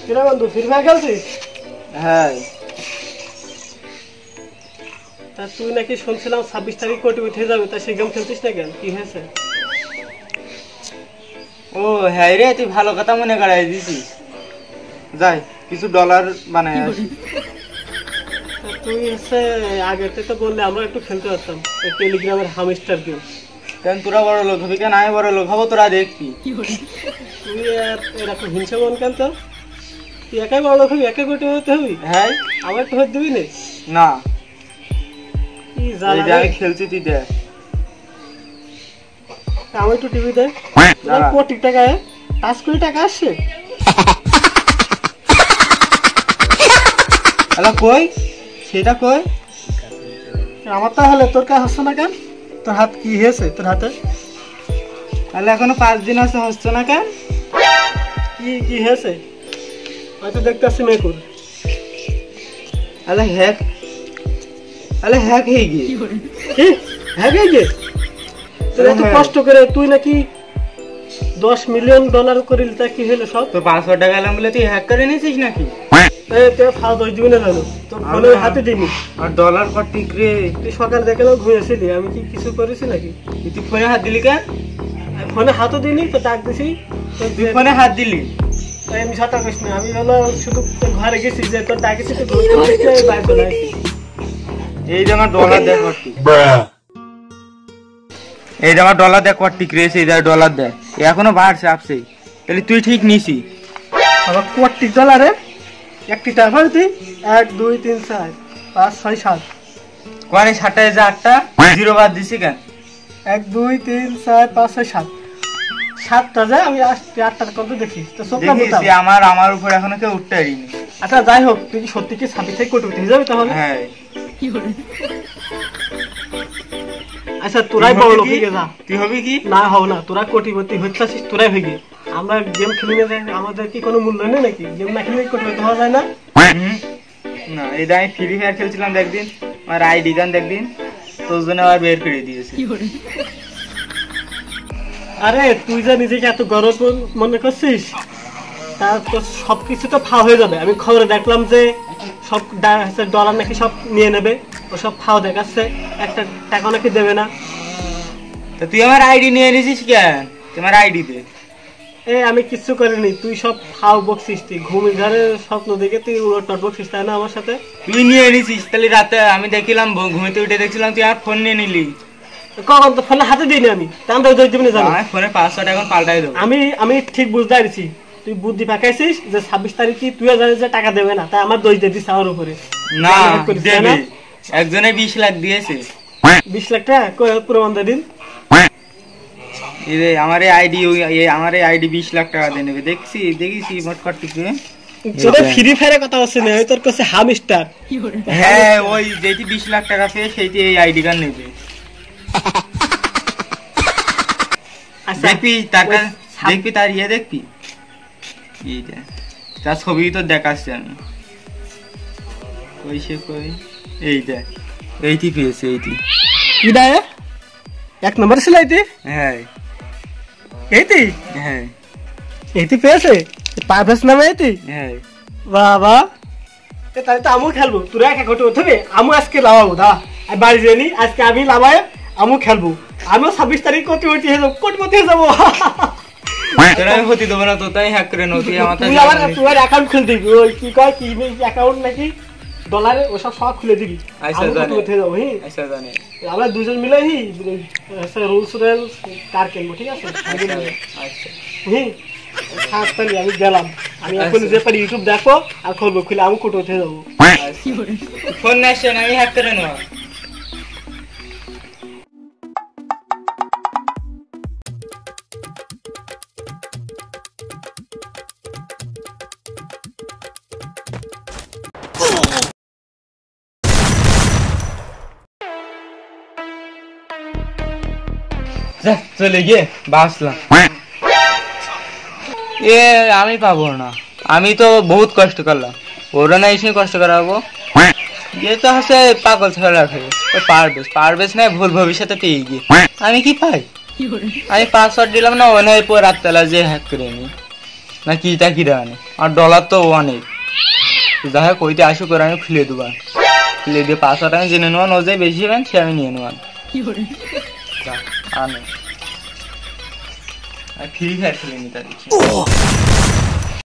কিরে বন্ধু free fire খেলছিস? হ্যাঁ। তা তুই নাকি শুনছিলাম 26 তারিখ কোটি উঠে যাবে, তা সেই গেম খেলছিস না কেন? কি হয়েছে? ও হ্যাঁ রে, তুই ভালো কথা মনে করাই দিছিস। যাই কিছু ডলার বানাই আসি। তুই হচ্ছে আগে থেকে বললে আমরা একটু খেলতে পারতাম টেলিগ্রামের হামস্টার গেম। কেন তোরা বড় লোক হবি কেন? আমি বড় লোক হবো, তোরা দেখবি। তুই এরকম হিংসা মন কেন তোর? তুই একাই বড় লোক হবি, একাই কোটি হতে হবি? হ্যাঁ। আমার একটু হতে দিবি না, কি জ্বালা আমি খেলছি, তুই দেখ। আমার একটু টিভি দেখ। কোটি টাকা, 5 কোটি টাকা আসছে। হ্যালো, কই সেটা কই? আমার তাহলে তোর কাছে হচ্ছে না কেন? তোর হাত কি হয়েছে তোর হাতে? তাহলে এখনো 5 দিন আছে, হচ্ছে না কেন? কি কি হয়েছে? হয়তো দেখতে আসছি মেকুর। আরে হ্যাক হয়ে গিয়ে কি হ্যাক হয়ে গিয়ে? তোর এত কষ্ট করে তুই নাকি $10 মিলিয়ন করিল, তা কি হলো সব? তোর 500 টাকা এলাম বলে তুই হ্যাক করে নিয়েছিস নাকি? তোর ফাও 10 দিবি না জানো, তোর ফোনে হাতে দিবি। আর ডলার কত টিকরে? তুই সকালে দেখলাম ঘুমিয়েছিলি, আমি কি কিছু করেছি নাকি? তুই ফোনে হাত দিলি কেন? ফোনে হাতও দিনি তো, ডাক দিছি। তুই ফোনে হাত দিলি? আমি সাঁতার করিস না, আমি হলো শুধু ঘরে গেছি যে তোর ডাকেছি তো বাইরে চলে আসি। এই যে আমার ডলার দেখ কটি, এই যে আমার ডলার দেখ কটি ক্রেস, এই যে ডলার দেখ এখনো বাড়ছে আপসেই। তাহলে তুই ঠিক নিছি। আবার কোটি ডলারে একটি টাকা তুই 1 2 3 4 5 6 7 কোয়ারে 60,000টা জিরো বাদ দিছি কেন? 1 2 3 4 5 6 7 7টা যায়, আমি 8টার কত দেখি তো সবটা বলতাম। দেখি আমার উপর এখনো কেউ উঠতে পারিনি। আচ্ছা যাই হোক, তুই কি সত্যি কি 26 থেকে কোটি উঠে যাবে তাহলে? হ্যাঁ। আচ্ছা তোরাই বড় লোক হয়ে যা। তুই হবি কি? না হও না, তোরা কোটিপতি হচ্ছিস, তোরাই হয়ে গিয়ে। আমরা গেম খেলি না, আমাদের কি কোনো মূল্য নেই নাকি? গেম না খেলে কোটিপতি হওয়া যায় না? না, এই আমি ফ্রি ফায়ার খেলছিলাম একদিন, আমার আইডি গান একদিন তোর জন্য আবার বের করে দিয়েছে। আরে তুই যে নিজেকে এত গর্ব মনে করছিস, তার তো সবকিছু তো ফাও হয়ে যাবে। আমি খবরে দেখলাম যে সব ডলার নাকি সব নিয়ে নেবে, ও সব ফাও দেখাচ্ছে, একটা টাকা নাকি দেবে না। তা তুই আমার আইডি নিয়ে নিছিস কেন? তোমার আইডি দে। আমি কিচ্ছু করিনি, তুই সব ফাও বকছিস। তুই ঘুমি ঘরে স্বপ্ন দেখে তুই উলট বকছিস, তাই না আমার সাথে? তুই নিয়ে নিছিস, তাহলে রাতে আমি দেখলাম ঘুমিতে উঠে দেখছিলাম তুই আমার ফোন নিয়ে নিলি। কখন তো ফোনে হাতে দিইনি আমি, তাহলে তো দিবি না জানো। ফোনে 500 টাকা পাল্টাই দেবো। আমি ঠিক বুঝতে পারছি, তুই বুদ্ধি পাকাইছিস যে 26 তারিখে তুই জানিস যে টাকা দেবে না, তাই আমার দোষ দিয়ে দিস আমার উপরে। না দেবে, একজনে 20 লাখ দিয়েছে। 20 লাখ টাকা প্রমাণ দিন। আমার এই আইডি 20 লাখ টাকা দিয়ে নেবে, দেখেছি মোট কটিকে। তোদের ফ্রি ফায়ারের কথা হচ্ছে না, তোর কাছে হামস্টার। হ্যাঁ, ওই যেটি 20 লাখ টাকা পেয়ে সেইটি এই আইডি কার্ড নেবে। দেখবি তার ইয়ে দেখবি, এইটা তার ছবি তো দেখাচ্ছে আমি। কই এইটা, এইটি পেয়েছে, এইটি কি দেয় 1 নম্বর ছিল এইটি। হ্যাঁ এইটি পেয়েছে, পারভেজ নামে এইটি। হ্যাঁ বাবা, তাহলে তো আমিও খেলবো। তোরা একা কোটি উঠবে, আমি আজকে লাভাবো। দাঁড়া, আমি বাড়ি যাইনি, আজকে আমি লাভাই, আমিও খেলবো। আমিও 26 তারিখ কোটিপতি হয়ে যাবো, কোটিপতি হয়ে যাবো। হতে দেবো না তো, তাই হ্যাক করে নেবো। তুই আমার অ্যাকাউন্ট খুলে দিবি, ওই কি কয় কি অ্যাকাউন্ট নাকি ডলারে, ওসব সব খুলে দিবি। আমরা দুজন মিলে রুলস কার কিনবো, ঠিক আছে? আমি গেলাম, আমি এখন যে পারি ইউটিউব দেখো আর খুলবো, খুলে আমি কোটি উঠে যাবো। ফোন না আসছে, আমি হ্যাক করে নেবো। চলে গিয়ে বাসলাম। আমি পাবো না, আমি তো বহুত কষ্ট করলাম, ওরা না এসে কষ্ট করাবো। ये তো হচ্ছে পাগল ছাড়া রাখে, পারবেশ না, ভুল ভবিষ্যতে পেয়ে গিয়ে আমি কি পাই? আমি পাসওয়ার্ড দিলাম না, ওখানে রাতবেলা যে হ্যাক করে নি। না কি তা কি রানে আর ডলার তো অনেক যাই হোক ওইটা আসুক করে আমি খুলে দেবো খুলে দিয়ে 500 টাকা জেনে নেওয়ান ও যে বেশি হবেন সে আমি নিয়ে নেওয়ান ফ্রি ফায়ার খেলে নি তা দেখি